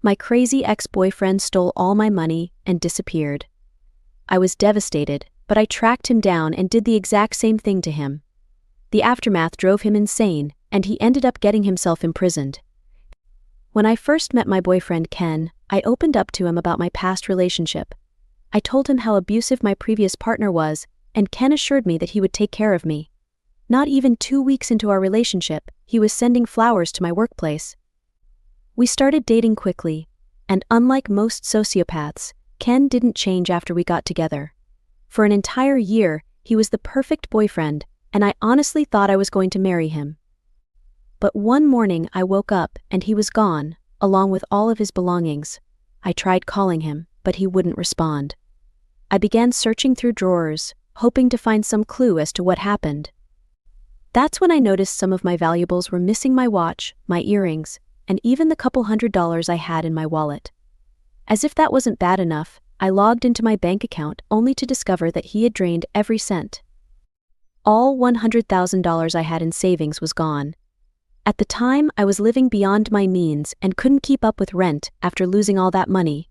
My crazy ex-boyfriend stole all my money and disappeared. I was devastated, but I tracked him down and did the exact same thing to him. The aftermath drove him insane, and he ended up getting himself imprisoned. When I first met my boyfriend Ken, I opened up to him about my past relationship. I told him how abusive my previous partner was, and Ken assured me that he would take care of me. Not even 2 weeks into our relationship, he was sending flowers to my workplace. We started dating quickly, and unlike most sociopaths, Ken didn't change after we got together. For an entire year, he was the perfect boyfriend, and I honestly thought I was going to marry him. But one morning I woke up and he was gone, along with all of his belongings. I tried calling him, but he wouldn't respond. I began searching through drawers, hoping to find some clue as to what happened. That's when I noticed some of my valuables were missing: my watch, my earrings, and even the couple $100 I had in my wallet. As if that wasn't bad enough, I logged into my bank account only to discover that he had drained every cent. All $100,000 I had in savings was gone. At the time, I was living beyond my means and couldn't keep up with rent after losing all that money.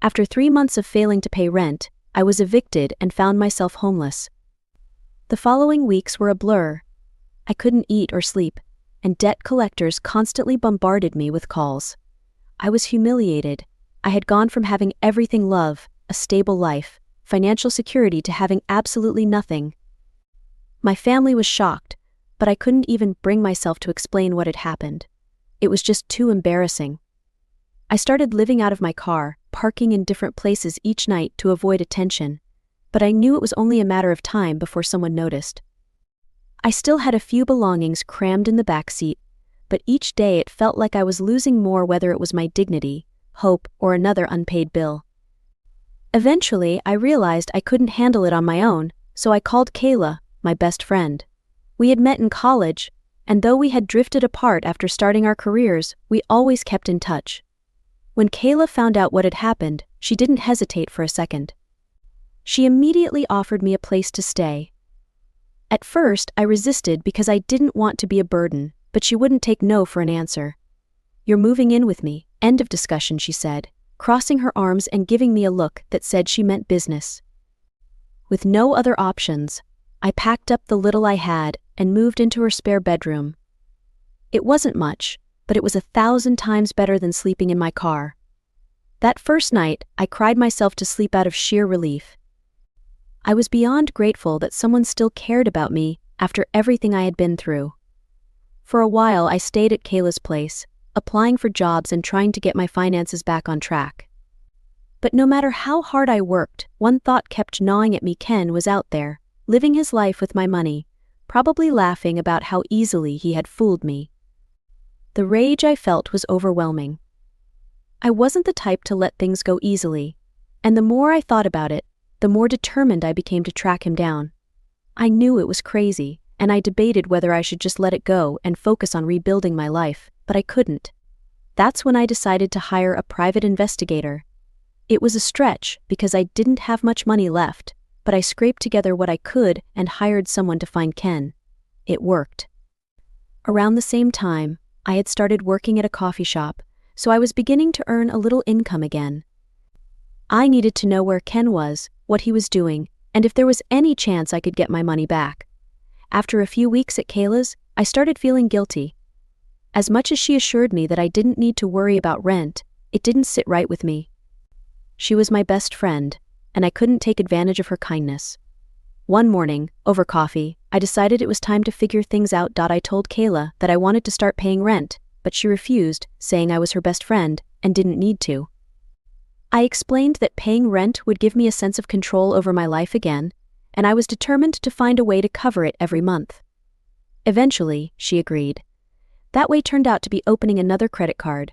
After 3 months of failing to pay rent, I was evicted and found myself homeless. The following weeks were a blur. I couldn't eat or sleep, and debt collectors constantly bombarded me with calls. I was humiliated. I had gone from having everything: love, a stable life, financial security, to having absolutely nothing. My family was shocked, but I couldn't even bring myself to explain what had happened. It was just too embarrassing. I started living out of my car, parking in different places each night to avoid attention, but I knew it was only a matter of time before someone noticed. I still had a few belongings crammed in the back seat, but each day it felt like I was losing more, whether it was my dignity, hope, or another unpaid bill. Eventually, I realized I couldn't handle it on my own, so I called Kayla, my best friend. We had met in college, and though we had drifted apart after starting our careers, we always kept in touch. When Kayla found out what had happened, she didn't hesitate for a second. She immediately offered me a place to stay. At first, I resisted because I didn't want to be a burden, but she wouldn't take no for an answer. "You're moving in with me, end of discussion," she said, crossing her arms and giving me a look that said she meant business. With no other options, I packed up the little I had and moved into her spare bedroom. It wasn't much, but it was 1,000 times better than sleeping in my car. That first night, I cried myself to sleep out of sheer relief. I was beyond grateful that someone still cared about me after everything I had been through. For a while, I stayed at Kayla's place, applying for jobs and trying to get my finances back on track. But no matter how hard I worked, one thought kept gnawing at me: Ken was out there, living his life with my money, probably laughing about how easily he had fooled me. The rage I felt was overwhelming. I wasn't the type to let things go easily, and the more I thought about it, the more determined I became to track him down. I knew it was crazy, and I debated whether I should just let it go and focus on rebuilding my life, but I couldn't. That's when I decided to hire a private investigator. It was a stretch because I didn't have much money left, but I scraped together what I could and hired someone to find Ken. It worked. Around the same time, I had started working at a coffee shop, so I was beginning to earn a little income again. I needed to know where Ken was, what he was doing, and if there was any chance I could get my money back. After a few weeks at Kayla's, I started feeling guilty. As much as she assured me that I didn't need to worry about rent, it didn't sit right with me. She was my best friend, and I couldn't take advantage of her kindness. One morning, over coffee, I decided it was time to figure things out. I told Kayla that I wanted to start paying rent, but she refused, saying I was her best friend and didn't need to. I explained that paying rent would give me a sense of control over my life again, and I was determined to find a way to cover it every month. Eventually, she agreed. That way turned out to be opening another credit card.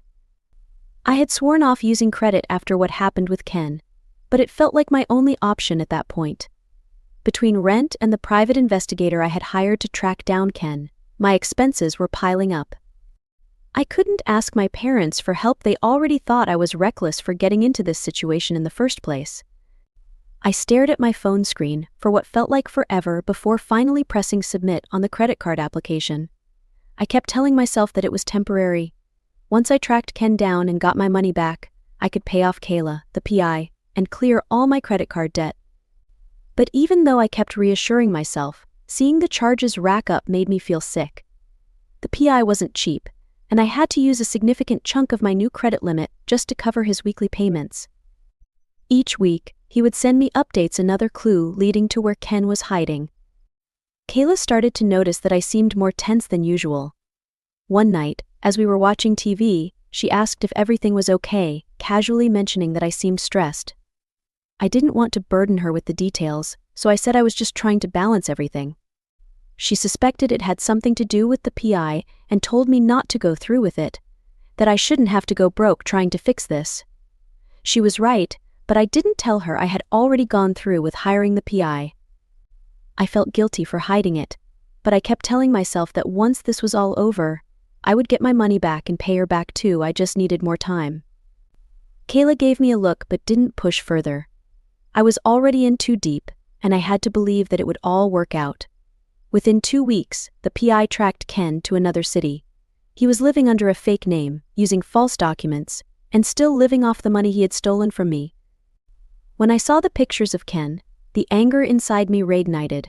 I had sworn off using credit after what happened with Ken, but it felt like my only option at that point. Between rent and the private investigator I had hired to track down Ken, my expenses were piling up. I couldn't ask my parents for help. They already thought I was reckless for getting into this situation in the first place. I stared at my phone screen for what felt like forever before finally pressing submit on the credit card application. I kept telling myself that it was temporary. Once I tracked Ken down and got my money back, I could pay off Kayla, the PI, and clear all my credit card debt. But even though I kept reassuring myself, seeing the charges rack up made me feel sick. The PI wasn't cheap, and I had to use a significant chunk of my new credit limit just to cover his weekly payments. Each week, he would send me updates, another clue leading to where Ken was hiding. Kayla started to notice that I seemed more tense than usual. One night, as we were watching TV, she asked if everything was okay, casually mentioning that I seemed stressed. I didn't want to burden her with the details, so I said I was just trying to balance everything. She suspected it had something to do with the PI and told me not to go through with it, that I shouldn't have to go broke trying to fix this. She was right, but I didn't tell her I had already gone through with hiring the PI. I felt guilty for hiding it, but I kept telling myself that once this was all over, I would get my money back and pay her back too. I just needed more time. Kayla gave me a look but didn't push further. I was already in too deep, and I had to believe that it would all work out. Within 2 weeks, the PI tracked Ken to another city. He was living under a fake name, using false documents, and still living off the money he had stolen from me. When I saw the pictures of Ken, the anger inside me reignited.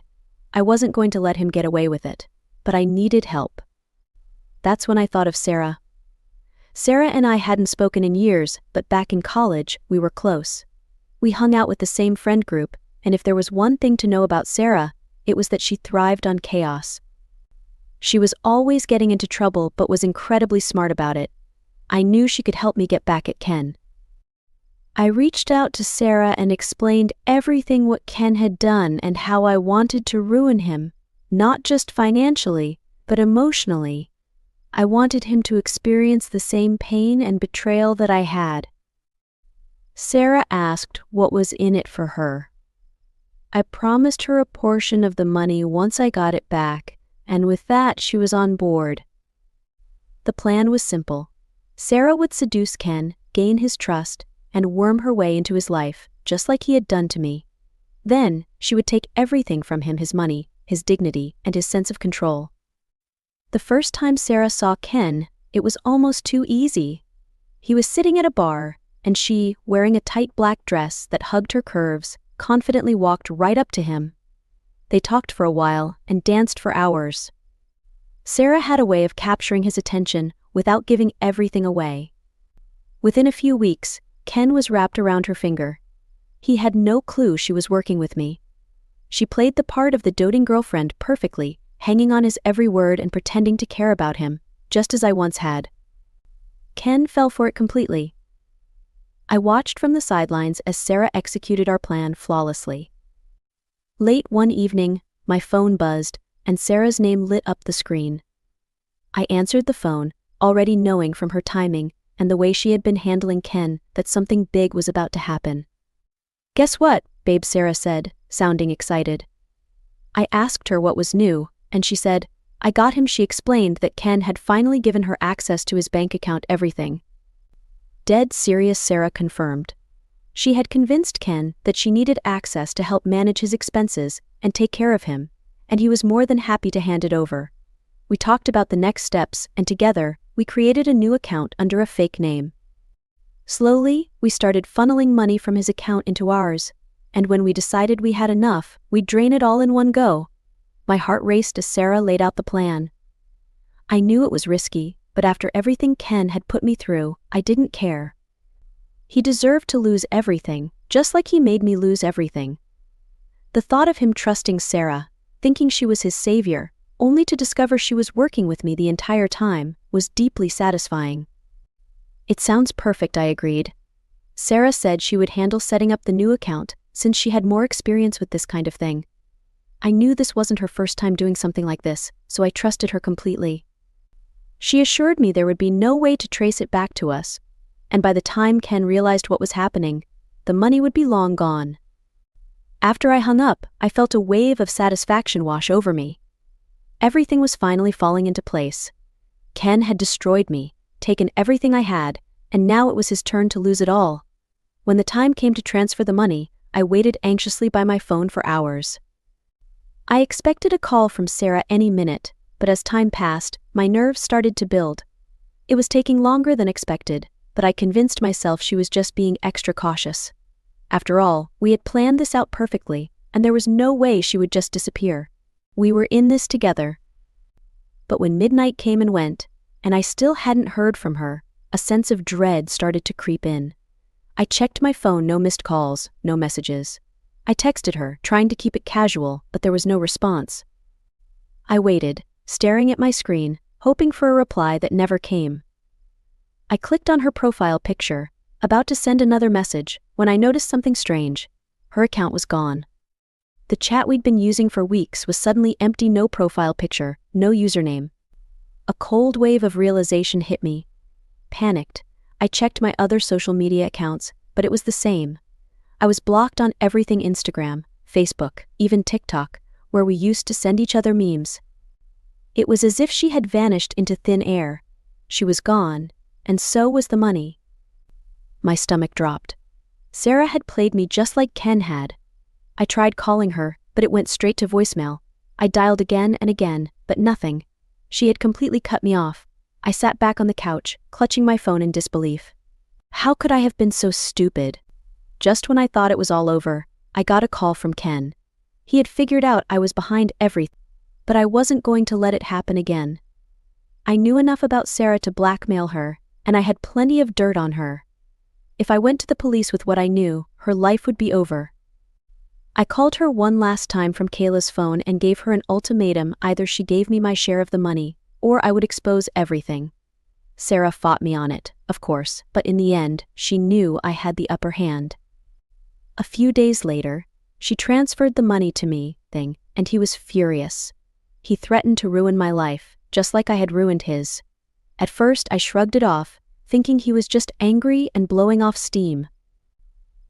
I wasn't going to let him get away with it, but I needed help. That's when I thought of Sarah. Sarah and I hadn't spoken in years, but back in college, we were close. We hung out with the same friend group, and if there was one thing to know about Sarah, it was that she thrived on chaos. She was always getting into trouble but was incredibly smart about it. I knew she could help me get back at Ken. I reached out to Sarah and explained everything what Ken had done and how I wanted to ruin him, not just financially, but emotionally. I wanted him to experience the same pain and betrayal that I had. Sarah asked what was in it for her. I promised her a portion of the money once I got it back, and with that she was on board. The plan was simple. Sarah would seduce Ken, gain his trust, and worm her way into his life, just like he had done to me. Then, she would take everything from him: his money, his dignity, and his sense of control. The first time Sarah saw Ken, it was almost too easy. He was sitting at a bar, and she, wearing a tight black dress that hugged her curves, confidently walked right up to him. They talked for a while and danced for hours. Sarah had a way of capturing his attention without giving everything away. Within a few weeks, Ken was wrapped around her finger. He had no clue she was working with me. She played the part of the doting girlfriend perfectly, hanging on his every word and pretending to care about him, just as I once had. Ken fell for it completely. I watched from the sidelines as Sarah executed our plan flawlessly. Late one evening, my phone buzzed, and Sarah's name lit up the screen. I answered the phone, already knowing from her timing and the way she had been handling Ken that something big was about to happen. "Guess what, babe?" Sarah said, sounding excited. I asked her what was new, and she said, "I got him." She explained that Ken had finally given her access to his bank account, everything. Dead serious, Sarah confirmed. She had convinced Ken that she needed access to help manage his expenses and take care of him, and he was more than happy to hand it over. We talked about the next steps, and together, we created a new account under a fake name. Slowly, we started funneling money from his account into ours, and when we decided we had enough, we'd drain it all in one go. My heart raced as Sarah laid out the plan. I knew it was risky, but after everything Ken had put me through, I didn't care. He deserved to lose everything, just like he made me lose everything. The thought of him trusting Sarah, thinking she was his savior, only to discover she was working with me the entire time, was deeply satisfying. "It sounds perfect," I agreed. Sarah said she would handle setting up the new account, since she had more experience with this kind of thing. I knew this wasn't her first time doing something like this, so I trusted her completely. She assured me there would be no way to trace it back to us, and by the time Ken realized what was happening, the money would be long gone. After I hung up, I felt a wave of satisfaction wash over me. Everything was finally falling into place. Ken had destroyed me, taken everything I had, and now it was his turn to lose it all. When the time came to transfer the money, I waited anxiously by my phone for hours. I expected a call from Sarah any minute, but as time passed, my nerves started to build. It was taking longer than expected, but I convinced myself she was just being extra cautious. After all, we had planned this out perfectly, and there was no way she would just disappear. We were in this together. But when midnight came and went, and I still hadn't heard from her, a sense of dread started to creep in. I checked my phone, no missed calls, no messages. I texted her, trying to keep it casual, but there was no response. I waited, staring at my screen, hoping for a reply that never came. I clicked on her profile picture, about to send another message, when I noticed something strange. Her account was gone. The chat we'd been using for weeks was suddenly empty, no profile picture, no username. A cold wave of realization hit me. Panicked, I checked my other social media accounts, but it was the same. I was blocked on everything: Instagram, Facebook, even TikTok, where we used to send each other memes. It was as if she had vanished into thin air. She was gone, and so was the money. My stomach dropped. Sarah had played me just like Ken had. I tried calling her, but it went straight to voicemail. I dialed again and again, but nothing. She had completely cut me off. I sat back on the couch, clutching my phone in disbelief. How could I have been so stupid? Just when I thought it was all over, I got a call from Ken. He had figured out I was behind everything, but I wasn't going to let it happen again. I knew enough about Sarah to blackmail her, and I had plenty of dirt on her. If I went to the police with what I knew, her life would be over. I called her one last time from Kayla's phone and gave her an ultimatum: either she gave me my share of the money, or I would expose everything. Sarah fought me on it, of course, but in the end, she knew I had the upper hand. A few days later, she transferred the money to me, and he was furious. He threatened to ruin my life, just like I had ruined his. At first, I shrugged it off, thinking he was just angry and blowing off steam.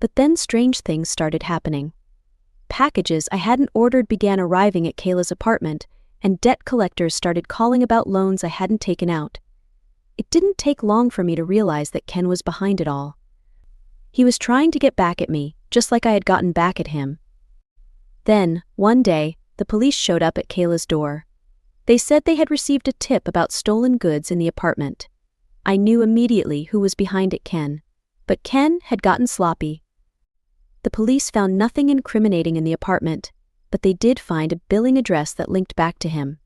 But then strange things started happening. Packages I hadn't ordered began arriving at Kayla's apartment, and debt collectors started calling about loans I hadn't taken out. It didn't take long for me to realize that Ken was behind it all. He was trying to get back at me, just like I had gotten back at him. Then, one day, the police showed up at Kayla's door. They said they had received a tip about stolen goods in the apartment. I knew immediately who was behind it: Ken. But Ken had gotten sloppy. The police found nothing incriminating in the apartment, but they did find a billing address that linked back to him.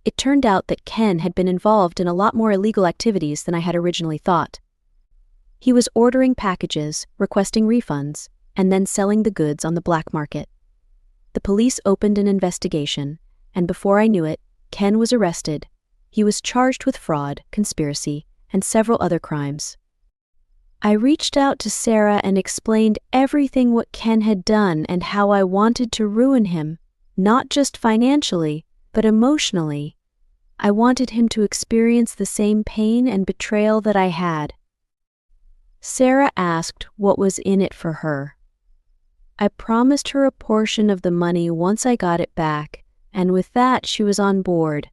It turned out that Ken had been involved in a lot more illegal activities than I had originally thought. He was ordering packages, requesting refunds, and then selling the goods on the black market. The police opened an investigation, and before I knew it, Ken was arrested. He was charged with fraud, conspiracy, and several other crimes. I reached out to Sarah and explained everything what Ken had done and how I wanted to ruin him, not just financially, but emotionally. I wanted him to experience the same pain and betrayal that I had. Sarah asked what was in it for her. I promised her a portion of the money once I got it back, and with that she was on board.